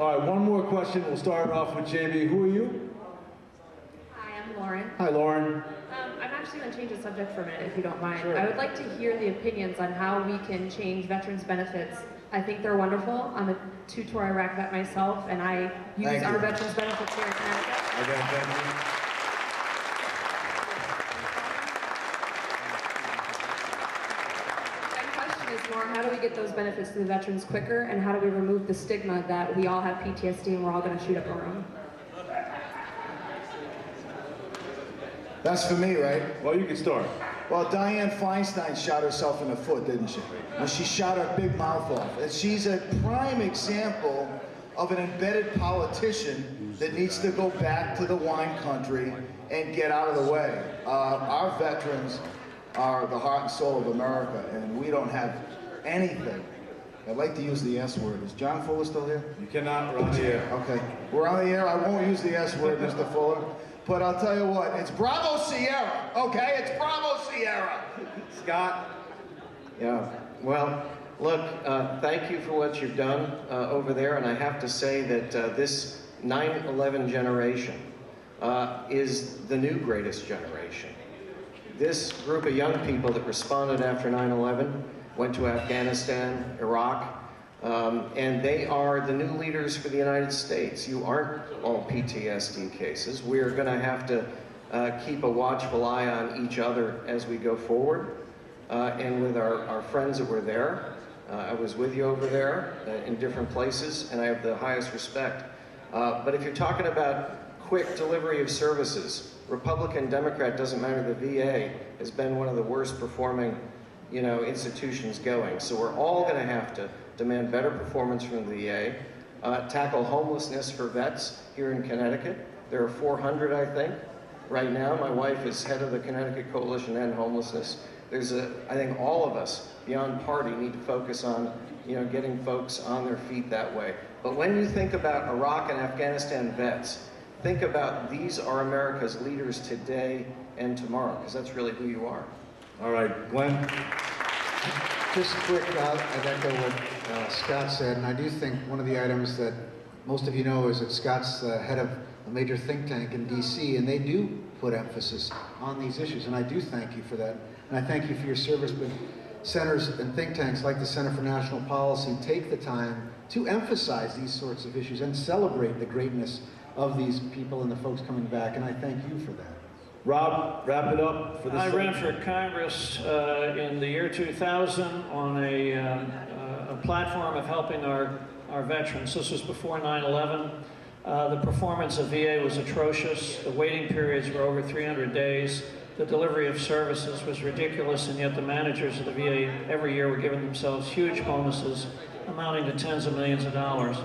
All right, one more question. We'll start off with JB. Who are you? Hi, I'm Lauren. Hi, Lauren. I'm actually going to change the subject for a minute, if you don't mind. Sure. I would like to hear the opinions on how we can change veterans' benefits. I think they're wonderful. I'm a two-tour Iraq vet myself, and I use our veterans' benefits here in Connecticut. Okay, thank you. Is more, how do we get those benefits to the veterans quicker, and how do we remove the stigma that we all have PTSD and we're all going to shoot up a room? That's for me, right? Well, you can start. Well, Dianne Feinstein shot herself in the foot, didn't she? When she shot her big mouth off. And she's a prime example of an embedded politician that needs to go back to the wine country and get out of the way. Our veterans are the heart and soul of America, and we don't have anything. I'd like to use the S word. Is John Fuller still here? You cannot. We're on the air. Okay. We're on the air. I won't use the S word, Mr. Fuller. But I'll tell you what, it's Bravo Sierra, okay? It's Bravo Sierra. Scott? Yeah, well, look, thank you for what you've done over there, and I have to say that this 9/11 generation is the new greatest generation. This group of young people that responded after 9/11 went to Afghanistan, Iraq, and they are the new leaders for the United States. You aren't all PTSD cases. We are going to have to keep a watchful eye on each other as we go forward. And with our friends that were there, I was with you over there in different places, and I have the highest respect. But if you're talking about quick delivery of services, Republican, Democrat, doesn't matter, the VA has been one of the worst performing, institutions going. So we're all going to have to demand better performance from the VA, tackle homelessness for vets here in Connecticut. There are 400, I think, right now. My wife is head of the Connecticut Coalition to End Homelessness. I think all of us, beyond party, need to focus on, getting folks on their feet that way. But when you think about Iraq and Afghanistan vets, think about these are America's leaders today and tomorrow, because that's really who you are. All right, Glenn? Just quick, I'd echo what Scott said, and I do think one of the items that most of you know is that Scott's the head of a major think tank in DC, and they do put emphasis on these issues, and I do thank you for that. And I thank you for your service, but centers and think tanks like the Center for National Policy take the time to emphasize these sorts of issues and celebrate the greatness of these people and the folks coming back, and I thank you for that. Rob, wrap it up for this. I ran for Congress in the year 2000 on a platform of helping our veterans. This was before 9/11. The performance of VA was atrocious. The waiting periods were over 300 days. The delivery of services was ridiculous, and yet the managers of the VA every year were giving themselves huge bonuses amounting to tens of millions of dollars.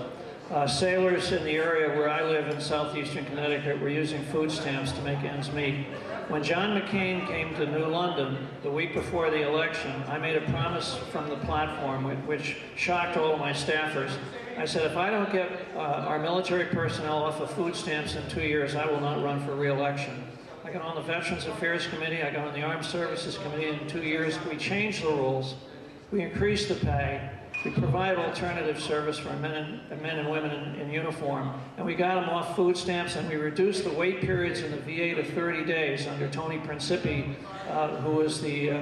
Sailors in the area where I live in southeastern Connecticut were using food stamps to make ends meet. When John McCain came to New London the week before the election, I made a promise from the platform which shocked all of my staffers. I said, if I don't get our military personnel off of food stamps in 2 years, I will not run for re-election. I got on the Veterans Affairs Committee, I got on the Armed Services Committee. In 2 years, we changed the rules, we increased the pay, we provided alternative service for men and women in uniform, and we got them off food stamps, and we reduced the wait periods in the VA to 30 days under Tony Principi, who was the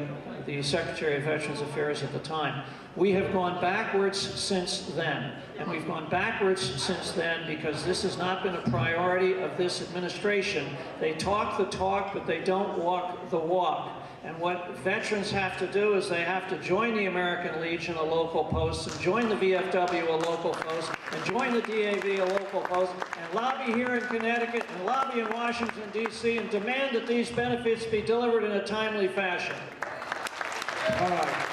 Secretary of Veterans Affairs at the time. We have gone backwards since then, and we've gone backwards since then because this has not been a priority of this administration. They talk the talk, but they don't walk the walk. And what veterans have to do is they have to join the American Legion, a local post, and join the VFW, a local post, and join the DAV, a local post, and lobby here in Connecticut, and lobby in Washington, D.C., and demand that these benefits be delivered in a timely fashion. All right.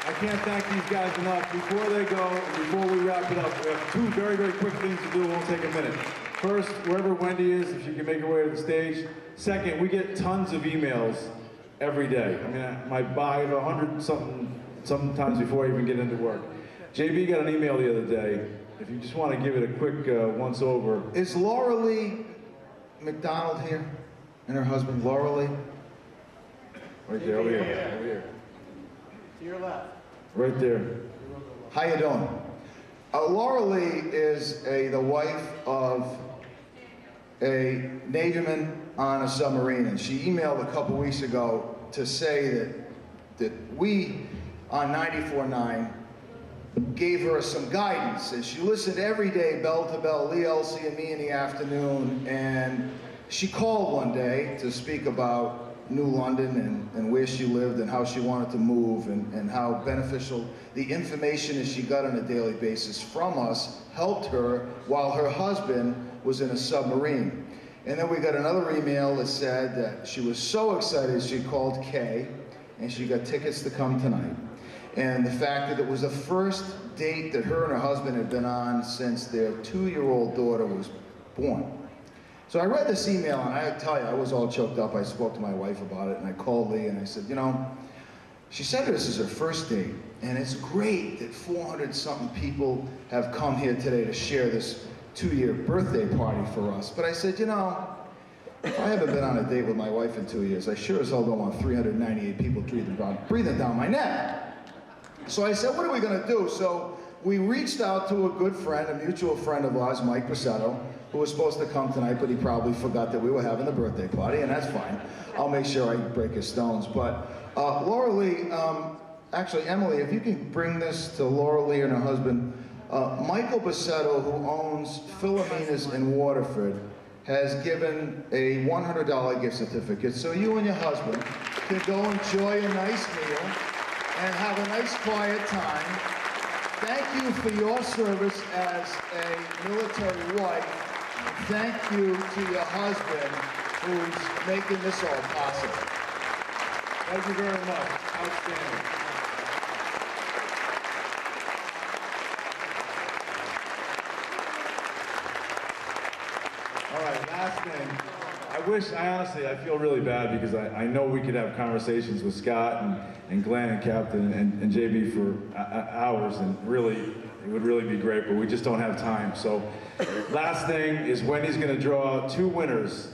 I can't thank these guys enough. Before they go, before we wrap it up, we have two very, very quick things to do. It won't take a minute. First, wherever Wendy is, if she can make her way to the stage. Second, we get tons of emails every day. I mean, I have 100-something sometimes before I even get into work. JB got an email the other day. If you just want to give it a quick once-over. Is Laura Lee McDonald here? And her husband, Laura Lee? Right there, over here. Over here. To your left. Right there. How you doing? Laura Lee is the wife of a navyman on a submarine, and she emailed a couple weeks ago to say that we on 94.9 gave her some guidance, and she listened every day, bell to bell, Lee Elci and me in the afternoon, and she called one day to speak about New London and where she lived and how she wanted to move and how beneficial the information that she got on a daily basis from us helped her while her husband was in a submarine. And then we got another email that said that she was so excited she called Kay and she got tickets to come tonight. And the fact that it was the first date that her and her husband had been on since their 2-year-old daughter was born. So I read this email, and I tell you, I was all choked up. I spoke to my wife about it, and I called Lee, and I said, you know, she said this is her first date, and it's great that 400-something people have come here today to share this 2-year birthday party for us. But I said, you know, if I haven't been on a date with my wife in 2 years, I sure as hell don't want 398 people breathing down my neck. So I said, what are we going to do? So we reached out to a good friend, a mutual friend of ours, Mike Bracetto, who was supposed to come tonight, but he probably forgot that we were having the birthday party, and that's fine. I'll make sure I break his stones. But Laura Lee, actually, Emily, if you can bring this to Laura Lee and her husband, Michael Bracetto, who owns Philomena's in Waterford, has given a $100 gift certificate, so you and your husband can go enjoy a nice meal and have a nice quiet time. Thank you for your service as a military wife. Thank you to your husband who's making this all possible. Thank you very much. Outstanding. All right, last thing. I honestly feel really bad because I know we could have conversations with Scott and Glenn and Capt and JB for hours, and really, it would really be great, but we just don't have time. So last thing is Wendy's going to draw 2 winners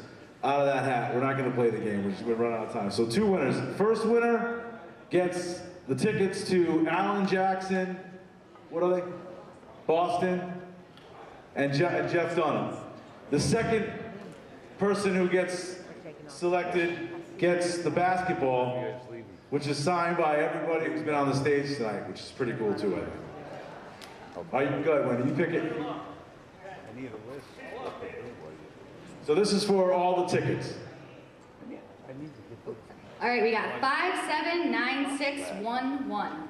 out of that hat. We're not going to play the game. We're just going to run out of time. So 2 winners. First winner gets the tickets to Alan Jackson, what are they? Boston, and Jeff Dunham. The second person who gets selected gets the basketball, which is signed by everybody who's been on the stage tonight, which is pretty cool too, I think. All right, go ahead, Wendy, you pick it. So this is for all the tickets. All right, we got 579611.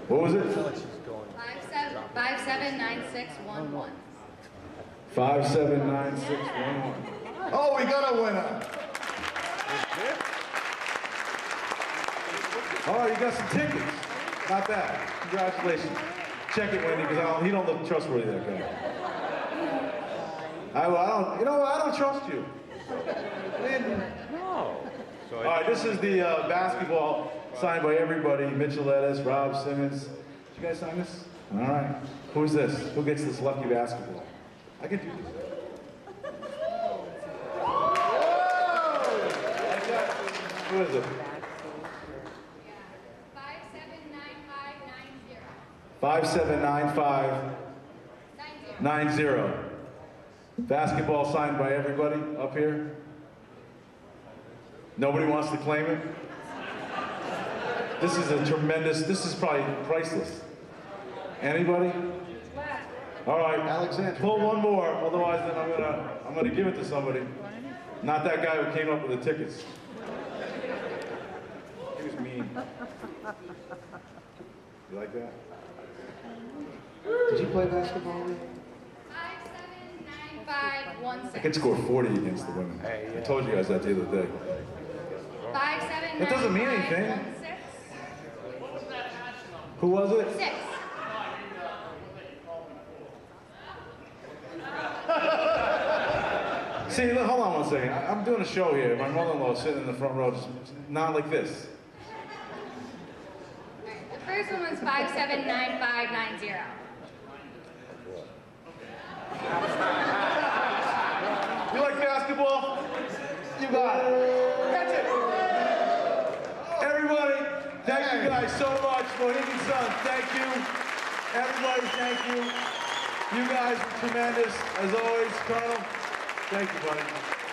What was it? 579611. 579611. Oh, we got a winner. All right, you got some tickets. Not bad. Congratulations. Check it, Wendy, because he don't look trustworthy, that guy. I don't trust you. No. All right, this is the basketball signed by everybody. Mitchell Edis, Rob Simmons. Did you guys sign this? All right. Who's this? Who gets this lucky basketball? I can do this. Who is it? 579590. Basketball signed by everybody up here. Nobody wants to claim it? This is this is probably priceless. Anybody? All right, Alexander. pull one more, otherwise then I'm gonna give it to somebody. Not that guy who came up with the tickets. He was mean. You like that? Did you play basketball? 579516. I could score 40 against the women. I told you guys that the other day. 579516. That doesn't mean anything. Who was it? 6. See, look, hold on one second. I'm doing a show here. My mother-in-law is sitting in the front row, just not like this. The first one was 579590. You like basketball? You got it. Catch it. Everybody, thank you guys so much. Mohegan Sun, thank you. Everybody, thank you. You guys are tremendous, as always. Colonel, thank you, buddy.